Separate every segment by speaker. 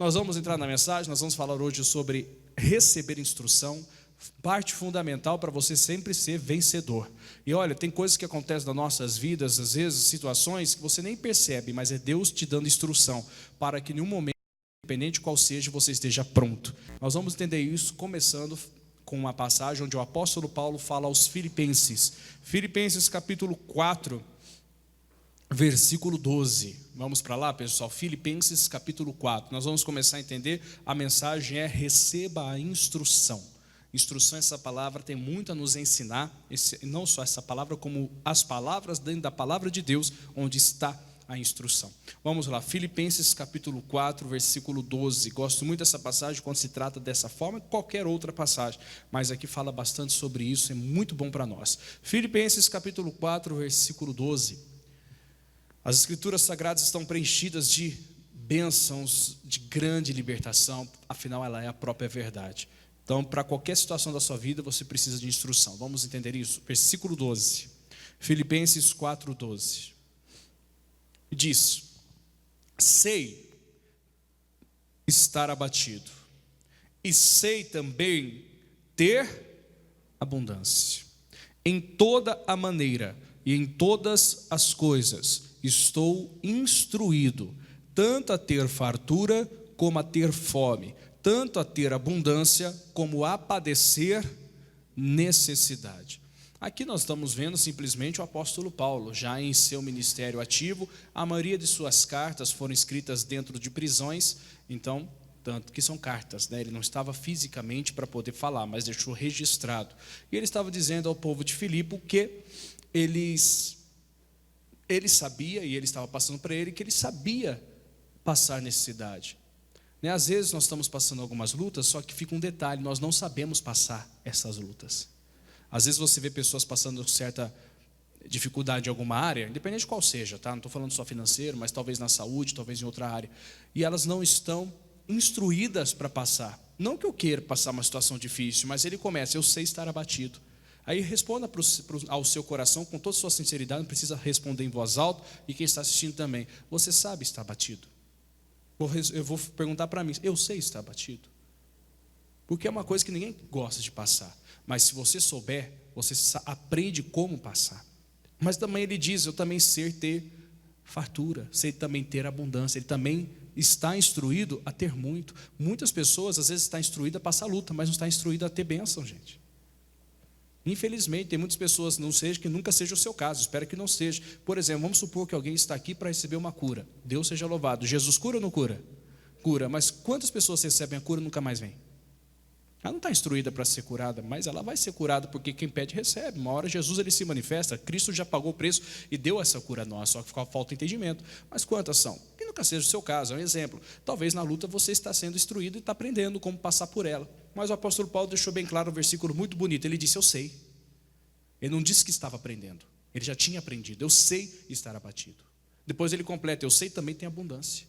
Speaker 1: Nós vamos entrar na mensagem, nós vamos falar hoje sobre receber instrução, parte fundamental para você sempre ser vencedor. E olha, tem coisas que acontecem nas nossas vidas, às vezes situações que você nem percebe, mas é Deus te dando instrução, para que em um momento, independente qual seja, você esteja pronto. Nós vamos entender isso começando com uma passagem onde o apóstolo Paulo fala aos Filipenses. Filipenses capítulo 4, versículo 12. Vamos para lá, pessoal? Filipenses capítulo 4. Nós vamos começar a entender. A mensagem é: receba a instrução. Instrução, essa palavra tem muito a nos ensinar. Não só essa palavra, como as palavras dentro da palavra de Deus, onde está a instrução. Vamos lá, Filipenses capítulo 4, versículo 12. Gosto muito dessa passagem quando se trata dessa forma, qualquer outra passagem, mas aqui fala bastante sobre isso, é muito bom para nós. Filipenses capítulo 4, versículo 12. As escrituras sagradas estão preenchidas de bênçãos, de grande libertação, afinal ela é a própria verdade. Então, para qualquer situação da sua vida, você precisa de instrução. Vamos entender isso? Versículo 12, Filipenses 4, 12. Diz: sei estar abatido, e sei também ter abundância. Em toda a maneira e em todas as coisas estou instruído, tanto a ter fartura como a ter fome, tanto a ter abundância como a padecer necessidade. Aqui nós estamos vendo simplesmente o apóstolo Paulo, já em seu ministério ativo. A maioria de suas cartas foram escritas dentro de prisões, então, tanto que são cartas, né? Ele não estava fisicamente para poder falar, mas deixou registrado. E ele estava dizendo ao povo de Filipe que ele sabia, e ele estava passando para ele, que ele sabia passar necessidade. Às vezes nós estamos passando algumas lutas, só que fica um detalhe: nós não sabemos passar essas lutas. Às vezes você vê pessoas passando certa dificuldade em alguma área, independente de qual seja, tá? Não estou falando só financeiro, mas talvez na saúde, talvez em outra área, e elas não estão instruídas para passar. Não que eu queira passar uma situação difícil, mas ele começa: eu sei estar abatido. Aí responda ao seu coração com toda a sua sinceridade, não precisa responder em voz alta, e quem está assistindo também: você sabe estar abatido? Eu vou perguntar para mim: eu sei estar abatido? Porque é uma coisa que ninguém gosta de passar, mas se você souber, você aprende como passar. Mas também ele diz: eu também sei ter fartura, sei também ter abundância. Ele também está instruído a ter muito. Muitas pessoas às vezes estão instruídas a passar luta, mas não está instruída a ter bênção, gente. Infelizmente, tem muitas pessoas, não seja que nunca seja o seu caso, espero que não seja. Por exemplo, vamos supor que alguém está aqui para receber uma cura. Deus seja louvado. Jesus cura ou não cura? Cura, mas quantas pessoas recebem a cura e nunca mais vêm? Ela não está instruída para ser curada, mas ela vai ser curada, porque quem pede recebe. Uma hora Jesus ele se manifesta, Cristo já pagou o preço e deu essa cura a nós, só que falta entendimento. Mas quantas são? Que nunca seja o seu caso, é um exemplo. Talvez na luta você está sendo instruído e está aprendendo como passar por ela. Mas o apóstolo Paulo deixou bem claro um versículo muito bonito. Ele disse: eu sei. Ele não disse que estava aprendendo, ele já tinha aprendido. Eu sei estar abatido. Depois ele completa: eu sei também tem abundância.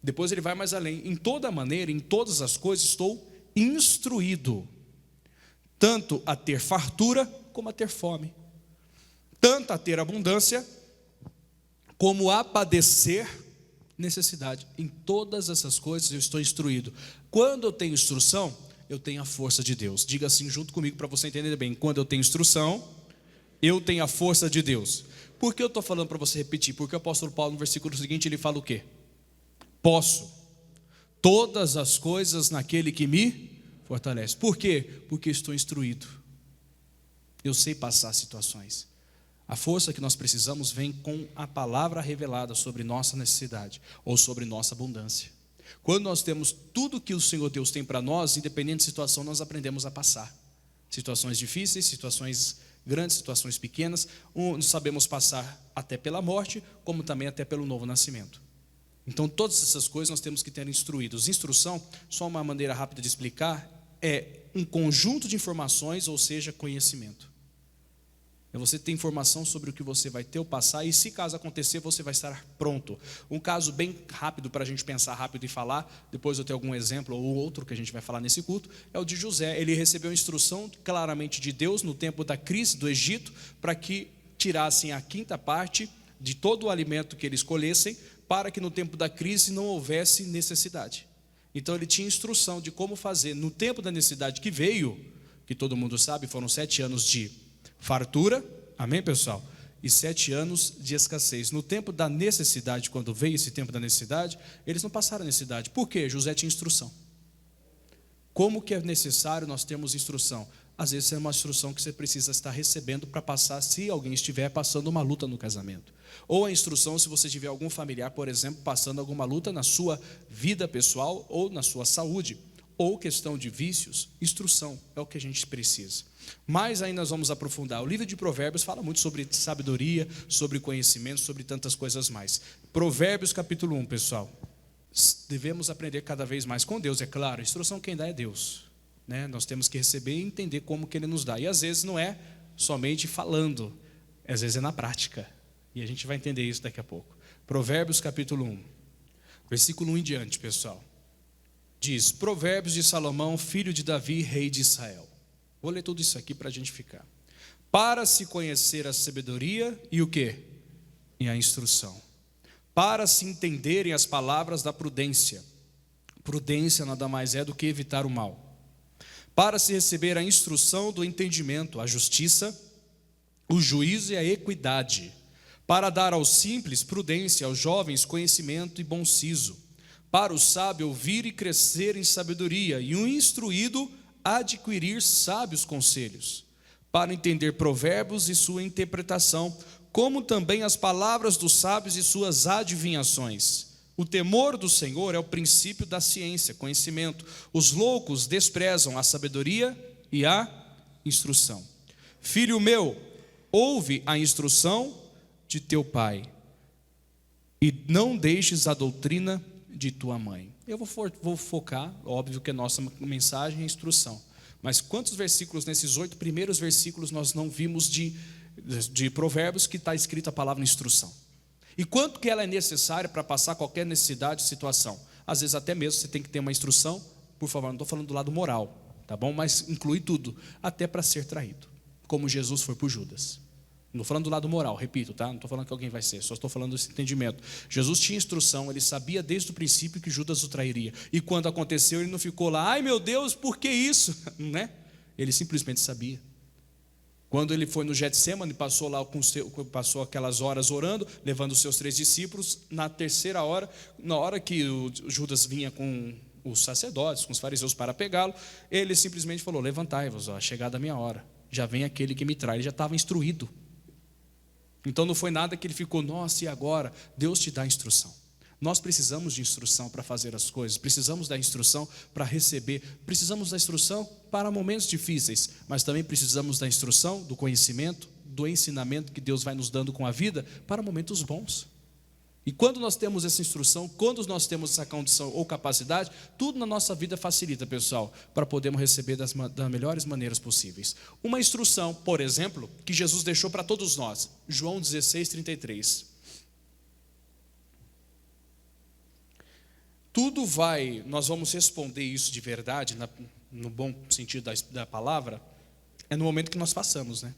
Speaker 1: Depois ele vai mais além: em toda maneira, em todas as coisas estou instruído, tanto a ter fartura como a ter fome, tanto a ter abundância como a padecer necessidade. Em todas essas coisas eu estou instruído. Quando eu tenho instrução, eu tenho a força de Deus. Diga assim junto comigo para você entender bem: quando eu tenho instrução, eu tenho a força de Deus. Por que eu estou falando para você repetir? Porque o apóstolo Paulo no versículo seguinte ele fala o quê? Posso todas as coisas naquele que me fortalece. Por quê? Porque estou instruído. Eu sei passar situações. A força que nós precisamos vem com a palavra revelada sobre nossa necessidade ou sobre nossa abundância. Quando nós temos tudo que o Senhor Deus tem para nós, independente de situação, nós aprendemos a passar. Situações difíceis, situações grandes, situações pequenas, sabemos passar até pela morte, como também até pelo novo nascimento. Então todas essas coisas nós temos que ter instruídos. Instrução, só uma maneira rápida de explicar, é um conjunto de informações, ou seja, conhecimento. É você ter informação sobre o que você vai ter ou passar, e se caso acontecer, você vai estar pronto. Um caso bem rápido para a gente pensar rápido e falar, depois eu tenho algum exemplo ou outro que a gente vai falar nesse culto, é o de José. Ele recebeu instrução claramente de Deus no tempo da crise do Egito, para que tirassem a quinta parte de todo o alimento que eles colhessem, para que no tempo da crise não houvesse necessidade. Então ele tinha instrução de como fazer. No tempo da necessidade que veio, que todo mundo sabe, foram 7 anos de fartura, amém, pessoal? E 7 anos de escassez. No tempo da necessidade, quando veio esse tempo da necessidade, eles não passaram necessidade. Por quê? José tinha instrução. Como que é necessário nós termos instrução? Às vezes é uma instrução que você precisa estar recebendo para passar, se alguém estiver passando uma luta no casamento. Ou a instrução se você tiver algum familiar, por exemplo, passando alguma luta na sua vida pessoal ou na sua saúde. Ou questão de vícios, instrução é o que a gente precisa. Mas aí nós vamos aprofundar. O livro de Provérbios fala muito sobre sabedoria, sobre conhecimento, sobre tantas coisas mais. Provérbios capítulo 1, pessoal. Devemos aprender cada vez mais com Deus, é claro. A instrução quem dá é Deus, né? Nós temos que receber e entender como que Ele nos dá. E às vezes não é somente falando, às vezes é na prática. E a gente vai entender isso daqui a pouco. Provérbios capítulo 1, versículo 1 em diante, pessoal. Diz, Provérbios de Salomão, filho de Davi, rei de Israel. Vou ler tudo isso aqui para a gente ficar. Para se conhecer a sabedoria e o quê? E a instrução. Para se entenderem as palavras da prudência. Prudência nada mais é do que evitar o mal. Para se receber a instrução do entendimento, a justiça, o juízo e a equidade. Para dar aos simples prudência, aos jovens conhecimento e bom siso. Para o sábio ouvir e crescer em sabedoria, e o instruído adquirir sábios conselhos. Para entender provérbios e sua interpretação, como também as palavras dos sábios e suas adivinhações. O temor do Senhor é o princípio da ciência, conhecimento. Os loucos desprezam a sabedoria e a instrução. Filho meu, ouve a instrução de teu pai, e não deixes a doutrina de tua mãe. Eu vou focar, óbvio que a nossa mensagem é instrução. Mas quantos versículos, nesses 8 primeiros versículos, nós não vimos de Provérbios que está escrita a palavra instrução? E quanto que ela é necessária para passar qualquer necessidade, situação? Às vezes até mesmo você tem que ter uma instrução, por favor, não estou falando do lado moral, tá bom? Mas inclui tudo, até para ser traído, como Jesus foi por Judas. Não estou falando do lado moral, repito, tá? Não estou falando que alguém vai ser, só estou falando desse entendimento. Jesus tinha instrução, ele sabia desde o princípio que Judas o trairia. E quando aconteceu, ele não ficou lá, ai meu Deus, por que isso? Né? Ele simplesmente sabia. Quando ele foi no Getsemane, passou lá passou aquelas horas orando, levando os seus 3 discípulos. Na terceira hora, na hora que o Judas vinha com os sacerdotes, com os fariseus para pegá-lo, ele simplesmente falou, levantai-vos, ó, chegada a minha hora, já vem aquele que me trai. Ele já estava instruído. Então não foi nada que ele ficou, nossa, e agora? Deus te dá instrução. Nós precisamos de instrução para fazer as coisas, precisamos da instrução para receber, precisamos da instrução para momentos difíceis, mas também precisamos da instrução, do conhecimento, do ensinamento que Deus vai nos dando com a vida para momentos bons. E quando nós temos essa instrução, quando nós temos essa condição ou capacidade, tudo na nossa vida facilita, pessoal, para podermos receber das melhores maneiras possíveis. Uma instrução, por exemplo, que Jesus deixou para todos nós, João 16:33. Nós vamos responder isso de verdade, no bom sentido da palavra, é no momento que nós passamos, né?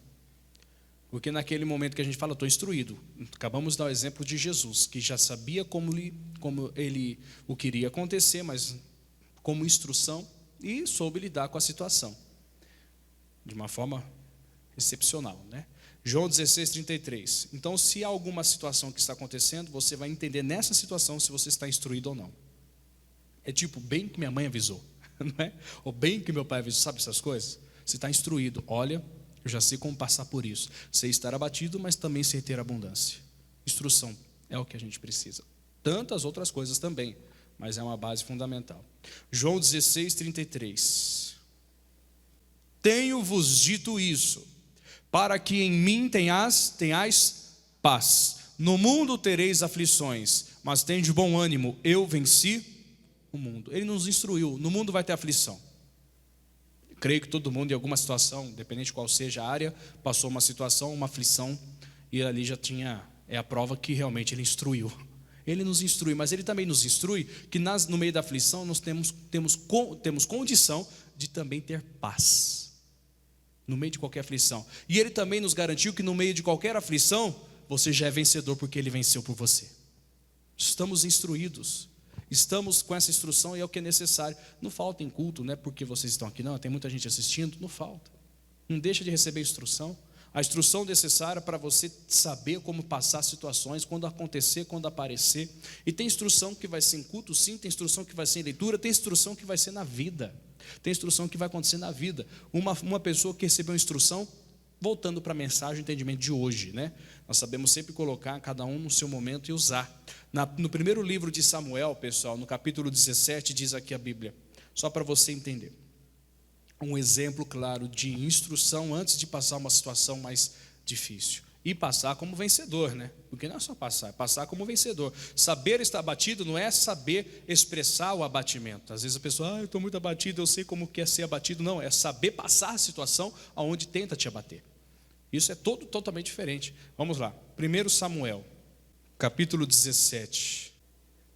Speaker 1: Porque naquele momento que a gente fala, estou instruído. Acabamos de dar o exemplo de Jesus, que já sabia como ele o queria acontecer, mas como instrução, e soube lidar com a situação, de uma forma excepcional, né? João 16:33. Então, se há alguma situação que está acontecendo, você vai entender nessa situação se você está instruído ou não. É tipo, bem que minha mãe avisou, não é? Ou bem que meu pai avisou, sabe essas coisas? Você está instruído, olha, eu já sei como passar por isso. Sei estar abatido, mas também sei ter abundância. Instrução é o que a gente precisa. Tantas outras coisas também, mas é uma base fundamental. João 16:33. Tenho-vos dito isso, para que em mim tenhais paz. No mundo tereis aflições, mas tende bom ânimo, eu venci o mundo. Ele nos instruiu, no mundo vai ter aflição. Creio que todo mundo em alguma situação, independente de qual seja a área, passou uma situação, uma aflição, e ali já é a prova que realmente ele instruiu. Ele nos instrui, mas ele também nos instrui que no meio da aflição nós temos condição de também ter paz. No meio de qualquer aflição. E ele também nos garantiu que no meio de qualquer aflição, você já é vencedor porque ele venceu por você. Estamos instruídos. Estamos com essa instrução e é o que é necessário. Não falta em culto, não é porque vocês estão aqui, não, tem muita gente assistindo, não falta. Não deixa de receber instrução. A instrução necessária para você saber como passar situações, quando acontecer, quando aparecer. E tem instrução que vai ser em culto, sim, tem instrução que vai ser em leitura, tem instrução que vai ser na vida. Tem instrução que vai acontecer na vida. Uma pessoa que recebeu instrução, voltando para a mensagem, o entendimento de hoje, né? Nós sabemos sempre colocar cada um no seu momento e usar. No primeiro livro de Samuel, pessoal, no capítulo 17, diz aqui a Bíblia, só para você entender. Um exemplo claro de instrução antes de passar uma situação mais difícil. E passar como vencedor, né? Porque não é só passar, é passar como vencedor. Saber estar abatido não é saber expressar o abatimento. Às vezes a pessoa, eu estou muito abatido, eu sei como que é ser abatido. Não, é saber passar a situação aonde tenta te abater. Isso é totalmente diferente. Vamos lá. 1 Samuel, capítulo 17,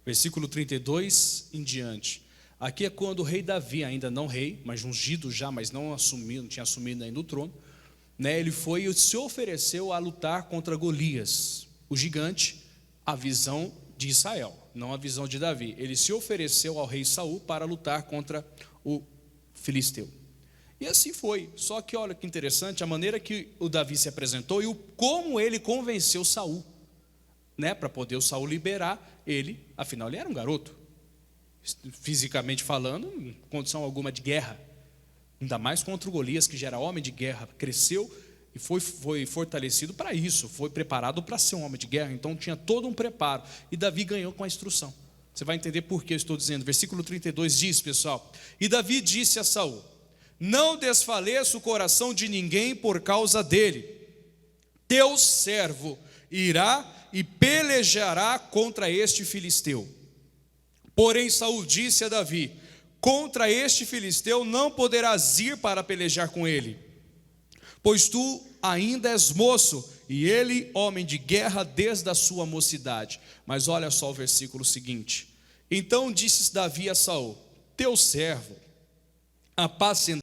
Speaker 1: versículo 32 em diante. Aqui é quando o rei Davi, ainda não rei, mas ungido já, mas não tinha assumido ainda o trono, né, ele foi e se ofereceu a lutar contra Golias, o gigante, a visão de Israel, não a visão de Davi. Ele se ofereceu ao rei Saul para lutar contra o filisteu. E assim foi. Só que olha que interessante a maneira que o Davi se apresentou e como ele convenceu Saul, né, para poder o Saul liberar ele. Afinal, ele era um garoto, fisicamente falando, em condição alguma de guerra, ainda mais contra o Golias, que já era homem de guerra, cresceu e foi fortalecido para isso, foi preparado para ser um homem de guerra. Então tinha todo um preparo, e Davi ganhou com a instrução. Você vai entender por que eu estou dizendo. Versículo 32 diz, pessoal: e Davi disse a Saul: não desfaleça o coração de ninguém por causa dele. Teu servo irá e pelejará contra este filisteu. Porém Saul disse a Davi: contra este filisteu não poderás ir para pelejar com ele, pois tu ainda és moço, e ele homem de guerra desde a sua mocidade. Mas olha só o versículo seguinte: então disse Davi a Saul: teu servo apacentava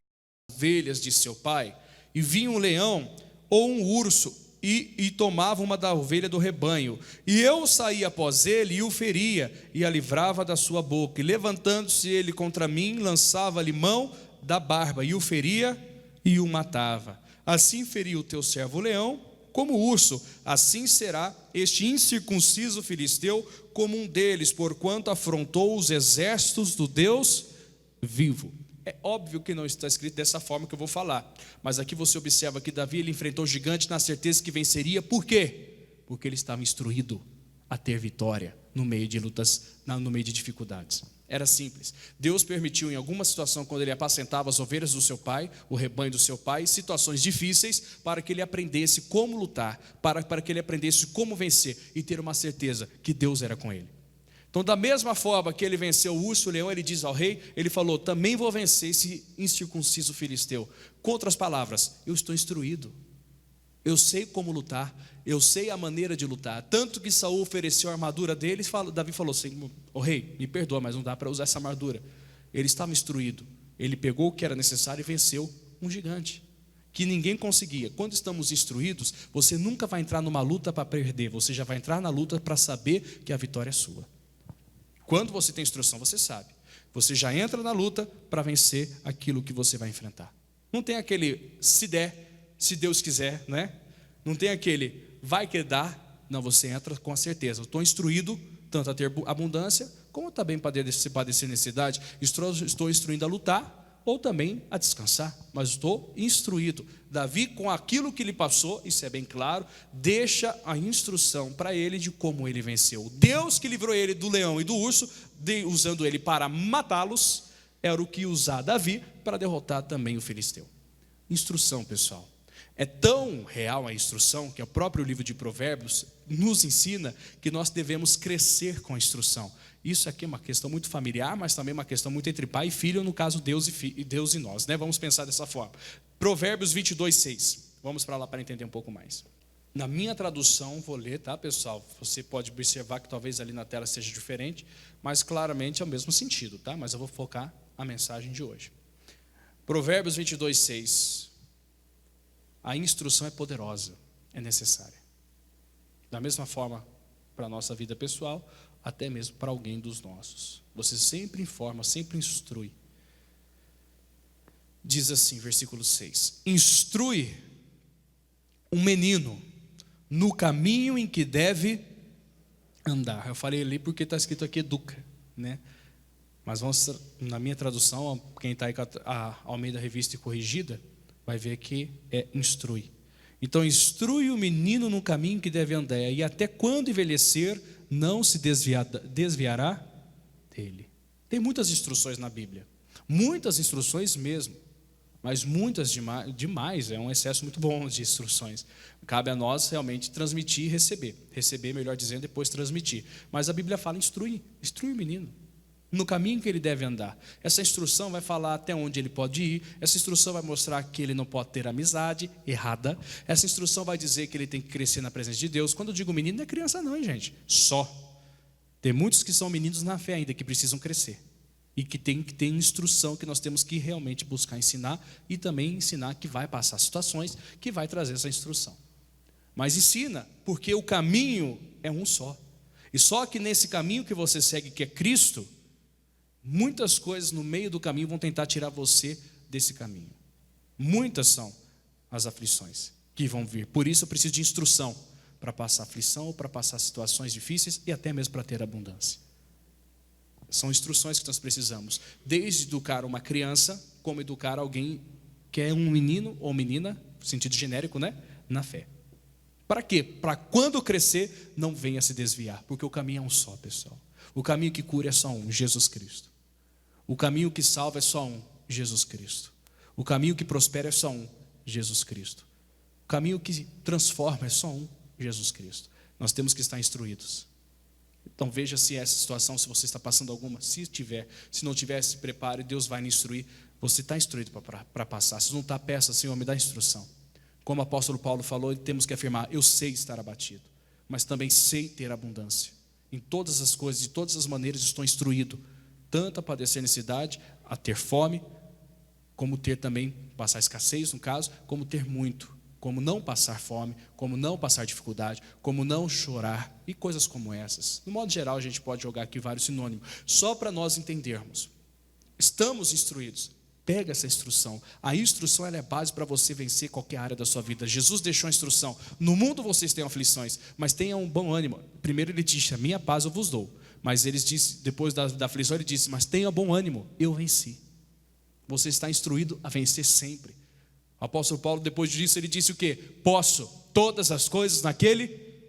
Speaker 1: as ovelhas de seu pai, e vinha um leão ou um urso e tomava uma da ovelha do rebanho, e eu saía após ele e o feria, e a livrava da sua boca, e levantando-se ele contra mim, lançava-lhe mão da barba, e o feria e o matava. Assim feriu o teu servo o leão como o urso, assim será este incircunciso filisteu como um deles, porquanto afrontou os exércitos do Deus vivo. É óbvio que não está escrito dessa forma que eu vou falar, mas aqui você observa que Davi ele enfrentou o gigante na certeza que venceria. Por quê? Porque ele estava instruído a ter vitória no meio de lutas, no meio de dificuldades. Era simples. Deus permitiu em alguma situação, quando ele apacentava as ovelhas do seu pai, o rebanho do seu pai, situações difíceis, para que ele aprendesse como lutar, para que ele aprendesse como vencer e ter uma certeza que Deus era com ele. Então, da mesma forma que ele venceu o urso, o leão, ele diz ao rei, ele falou: também vou vencer esse incircunciso filisteu. Com outras palavras, eu estou instruído, eu sei como lutar, eu sei a maneira de lutar. Tanto que Saul ofereceu a armadura dele, Davi falou assim: o rei, me perdoa, mas não dá para usar essa armadura. Ele estava instruído, ele pegou o que era necessário e venceu um gigante que ninguém conseguia. Quando estamos instruídos, você nunca vai entrar numa luta para perder, você já vai entrar na luta para saber que a vitória é sua. Quando você tem instrução, você sabe. Você já entra na luta para vencer aquilo que você vai enfrentar. Não tem aquele se der, se Deus quiser, né? Não tem aquele vai que dar. Não, você entra com a certeza. Eu estou instruído tanto a ter abundância, como também para padecer necessidade. Estou instruindo a lutar, ou também a descansar, mas estou instruído. Davi, com aquilo que lhe passou, isso é bem claro, deixa a instrução para ele de como ele venceu. Deus que livrou ele do leão e do urso, usando ele para matá-los, era o que usar Davi para derrotar também o filisteu. Instrução, pessoal. É tão real a instrução que o próprio livro de Provérbios nos ensina que nós devemos crescer com a instrução. Isso aqui é uma questão muito familiar, mas também uma questão muito entre pai e filho, no caso Deus e nós, né? Vamos pensar dessa forma. Provérbios 22:6. Vamos para lá para entender um pouco mais. Na minha tradução, vou ler, tá, pessoal? Você pode observar que talvez ali na tela seja diferente, mas claramente é o mesmo sentido, tá? Mas eu vou focar a mensagem de hoje. Provérbios 22:6. A instrução é poderosa, é necessária. Da mesma forma, para a nossa vida pessoal, até mesmo para alguém dos nossos. Você sempre informa, sempre instrui. Diz assim, versículo 6: instrui um menino no caminho em que deve andar. Eu falei ali porque está escrito aqui educa, né? Mas vamos, na minha tradução, quem está aí com a Almeida Revista e Corrigida, vai ver que é instrui. Então, instrui o menino no caminho que deve andar, e até quando envelhecer, não se desviará dele. Tem muitas instruções na Bíblia, muitas instruções mesmo, mas muitas demais, é um excesso muito bom de instruções. Cabe a nós realmente transmitir e receber, melhor dizendo, depois transmitir. Mas a Bíblia fala, instrui o menino no caminho que ele deve andar. Essa instrução vai falar até onde ele pode ir, essa instrução vai mostrar que ele não pode ter amizade errada, essa instrução vai dizer que ele tem que crescer na presença de Deus. Quando eu digo menino, não é criança não, hein, gente? Só. Tem muitos que são meninos na fé ainda, que precisam crescer. E que tem que ter instrução que nós temos que realmente buscar ensinar, e também ensinar que vai passar situações que vai trazer essa instrução. Mas ensina, porque o caminho é um só. E só que nesse caminho que você segue, que é Cristo, muitas coisas no meio do caminho vão tentar tirar você desse caminho. Muitas são as aflições que vão vir. Por isso eu preciso de instrução para passar aflição, para passar situações difíceis e até mesmo para ter abundância. São instruções que nós precisamos, desde educar uma criança, como educar alguém que é um menino ou menina, sentido genérico, né? Na fé. Para quê? Para quando crescer, não venha se desviar, porque o caminho é um só, pessoal. O caminho que cura é só um, Jesus Cristo. O caminho que salva é só um, Jesus Cristo. O caminho que prospera é só um, Jesus Cristo. O caminho que transforma é só um, Jesus Cristo. Nós temos que estar instruídos. Então veja se essa situação, se você está passando alguma, se tiver, se não tiver, se prepare, Deus vai lhe instruir. Você está instruído para passar. Se não está, peça, Senhor, me dá instrução. Como o apóstolo Paulo falou, temos que afirmar, eu sei estar abatido, mas também sei ter abundância. Em todas as coisas, de todas as maneiras estou instruído, tanto a padecer necessidade, a ter fome, como ter também, passar escassez no caso, como ter muito, como não passar fome, como não passar dificuldade, como não chorar e coisas como essas. No modo geral, a gente pode jogar aqui vários sinônimos, só para nós entendermos. Estamos instruídos. Pega essa instrução. A instrução ela é base para você vencer qualquer área da sua vida. Jesus deixou a instrução. No mundo vocês têm aflições, mas tenham um bom ânimo. Primeiro ele disse, a minha paz eu vos dou. Mas ele disse, depois da aflição ele disse, mas tenha bom ânimo, eu venci. Você está instruído a vencer sempre. O apóstolo Paulo, depois disso, ele disse o quê? Posso todas as coisas naquele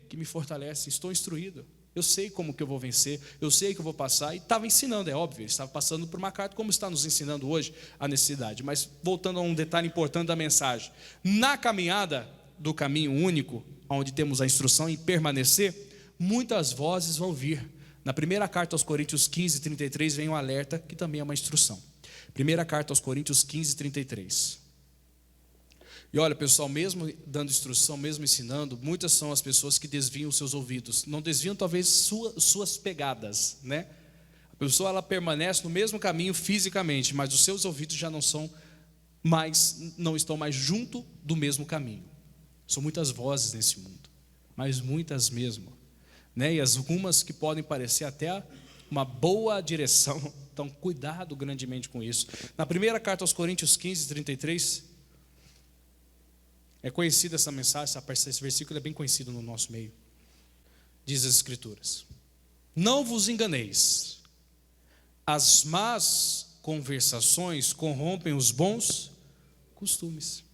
Speaker 1: que me fortalece. Estou instruído. Eu sei como que eu vou vencer, eu sei que eu vou passar. E estava ensinando, é óbvio, ele estava passando por uma carta, como está nos ensinando hoje a necessidade. Mas voltando a um detalhe importante da mensagem. Na caminhada do caminho único, onde temos a instrução em permanecer, muitas vozes vão vir. Na primeira carta aos Coríntios 15, 33, vem um alerta, que também é uma instrução. Primeira carta aos Coríntios 15, 33. E olha, pessoal, mesmo dando instrução, mesmo ensinando, muitas são as pessoas que desviam os seus ouvidos. Não desviam talvez suas pegadas, né? A pessoa ela permanece no mesmo caminho fisicamente, mas os seus ouvidos já não estão mais junto do mesmo caminho. São muitas vozes nesse mundo, mas muitas mesmo, né? E algumas que podem parecer até uma boa direção. Então, cuidado grandemente com isso. Na primeira carta aos Coríntios 15, 33, é conhecida essa mensagem, esse versículo é bem conhecido no nosso meio. Diz as Escrituras: não vos enganeis, as más conversações corrompem os bons costumes,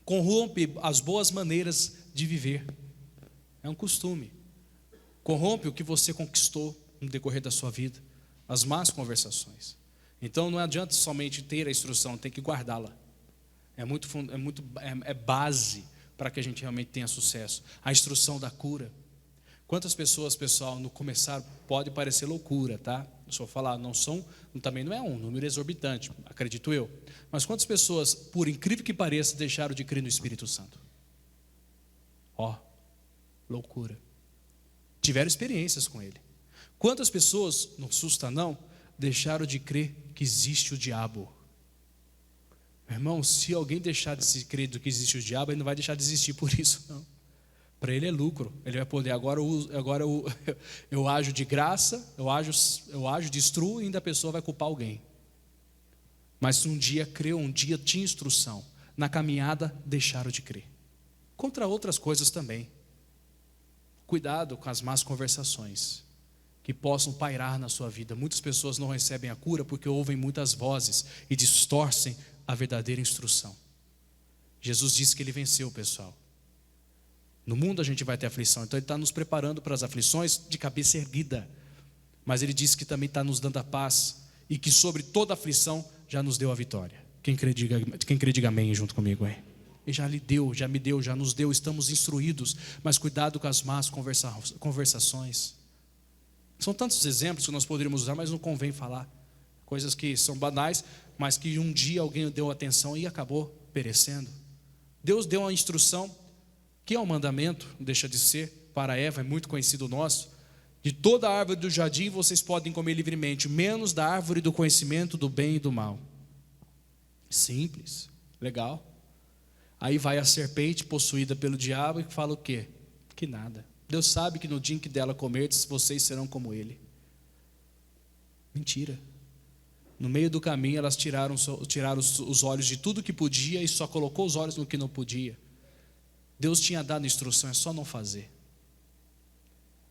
Speaker 1: corrompe as boas maneiras de viver. É um costume, corrompe o que você conquistou no decorrer da sua vida, as más conversações. Então não adianta somente ter a instrução, tem que guardá-la. É base para que a gente realmente tenha sucesso. A instrução da cura. Quantas pessoas, pessoal, no começar pode parecer loucura, tá? Se eu falar, também não é um número exorbitante, acredito eu. Mas quantas pessoas, por incrível que pareça, deixaram de crer no Espírito Santo? Loucura. Tiveram experiências com ele. Quantas pessoas, não assusta não, deixaram de crer que existe o diabo? Meu irmão, se alguém deixar de se crer do que existe o diabo, ele não vai deixar de existir por isso, não. Para ele é lucro. Ele vai poder, eu ajo de graça, eu ajo, destruo, e ainda a pessoa vai culpar alguém. Mas um dia creu, um dia tinha instrução. Na caminhada deixaram de crer. Contra outras coisas também. Cuidado com as más conversações que possam pairar na sua vida. Muitas pessoas não recebem a cura porque ouvem muitas vozes e distorcem a verdadeira instrução. Jesus disse que ele venceu, pessoal. No mundo a gente vai ter aflição, então ele está nos preparando para as aflições de cabeça erguida. Mas ele disse que também está nos dando a paz e que sobre toda aflição já nos deu a vitória. Quem crê, diga amém junto comigo aí. Ele já lhe deu, já me deu, já nos deu, estamos instruídos, mas cuidado com as más conversações. São tantos exemplos que nós poderíamos usar, mas não convém falar. Coisas que são banais, mas que um dia alguém deu atenção e acabou perecendo. Deus deu uma instrução, que é um mandamento, deixa de ser, para Eva, é muito conhecido nosso. De toda a árvore do jardim vocês podem comer livremente, menos da árvore do conhecimento do bem e do mal. Simples, legal. Aí vai a serpente possuída pelo diabo e fala o quê? Que nada. Deus sabe que no dia em que dela comerdes, vocês serão como ele. Mentira. No meio do caminho elas tiraram os olhos de tudo que podia e só colocou os olhos no que não podia. Deus tinha dado instrução, é só não fazer.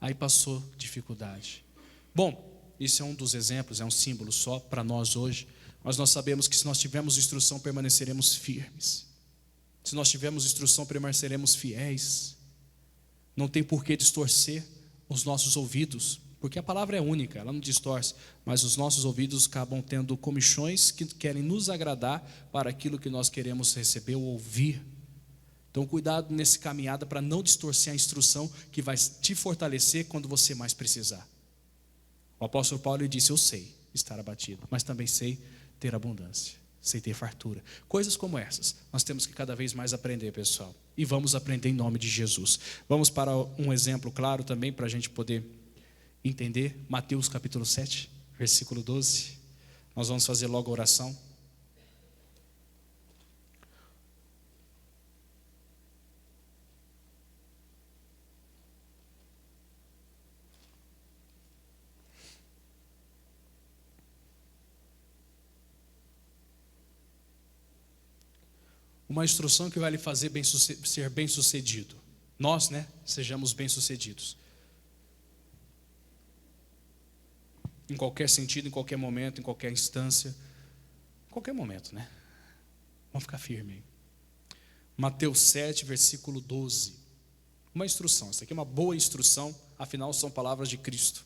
Speaker 1: Aí passou dificuldade. Bom, isso é um dos exemplos, é um símbolo só para nós hoje. Mas nós sabemos que se nós tivermos instrução, permaneceremos firmes. Se nós tivermos instrução, permaneceremos fiéis. Não tem por que distorcer os nossos ouvidos, porque a palavra é única, ela não distorce. Mas os nossos ouvidos acabam tendo comichões que querem nos agradar para aquilo que nós queremos receber ou ouvir. Então cuidado nessa caminhada para não distorcer a instrução que vai te fortalecer quando você mais precisar. O apóstolo Paulo disse, eu sei estar abatido, mas também sei ter abundância, sei ter fartura. Coisas como essas, nós temos que cada vez mais aprender, pessoal. E vamos aprender em nome de Jesus. Vamos para um exemplo claro também, para a gente poder entender. Mateus capítulo 7, versículo 12. Nós vamos fazer logo a oração. Uma instrução que vai lhe fazer ser bem-sucedido. Nós, sejamos bem-sucedidos. Em qualquer sentido, em qualquer momento, em qualquer instância. Em qualquer momento, Vamos ficar firme aí. Mateus 7, versículo 12. Uma instrução, essa aqui é uma boa instrução, afinal são palavras de Cristo.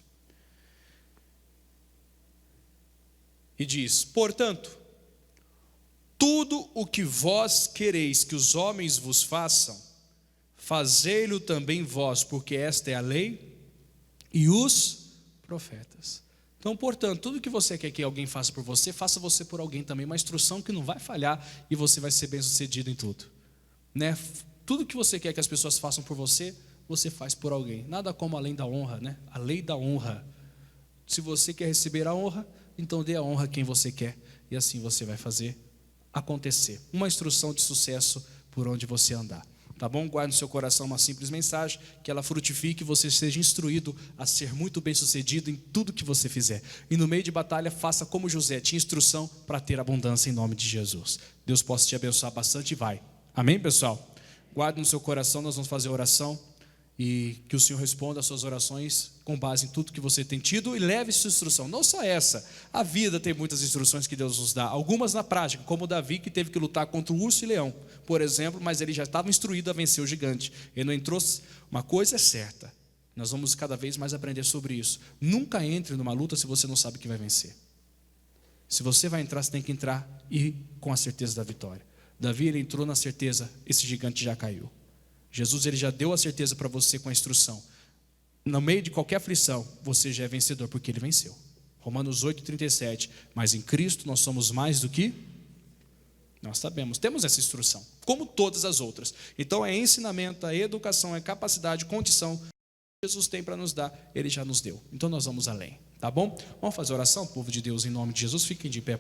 Speaker 1: E diz, portanto, tudo o que vós quereis que os homens vos façam, fazei-lo também vós, porque esta é a lei e os profetas. Então, portanto, tudo que você quer que alguém faça por você, faça você por alguém também. Uma instrução que não vai falhar e você vai ser bem sucedido em tudo. Tudo que você quer que as pessoas façam por você, você faz por alguém. Nada como a lei da honra, A lei da honra. Se você quer receber a honra, então dê a honra a quem você quer. E assim você vai fazer acontecer. Uma instrução de sucesso por onde você andar. Tá bom? Guarde no seu coração uma simples mensagem, que ela frutifique e você seja instruído a ser muito bem sucedido em tudo que você fizer. E no meio de batalha, faça como José, tinha instrução para ter abundância em nome de Jesus. Deus possa te abençoar bastante e vai. Amém, pessoal? Guarde no seu coração, nós vamos fazer a oração e que o Senhor responda às suas orações com base em tudo que você tem tido e leve sua instrução. Não só essa, a vida tem muitas instruções que Deus nos dá, algumas na prática, como Davi que teve que lutar contra o urso e leão, por exemplo, mas ele já estava instruído a vencer o gigante. Ele não entrou. Uma coisa é certa, nós vamos cada vez mais aprender sobre isso. Nunca entre numa luta se você não sabe que vai vencer. Se você vai entrar, você tem que entrar e com a certeza da vitória. Davi, ele entrou na certeza, esse gigante já caiu. Jesus, ele já deu a certeza para você com a instrução. No meio de qualquer aflição, você já é vencedor, porque ele venceu. Romanos 8,37. Mas em Cristo nós somos mais do que? Nós sabemos, temos essa instrução, como todas as outras. Então é ensinamento, é educação, é capacidade, condição. Que Jesus tem para nos dar, ele já nos deu. Então nós vamos além, tá bom? Vamos fazer oração, povo de Deus, em nome de Jesus. Fiquem de pé.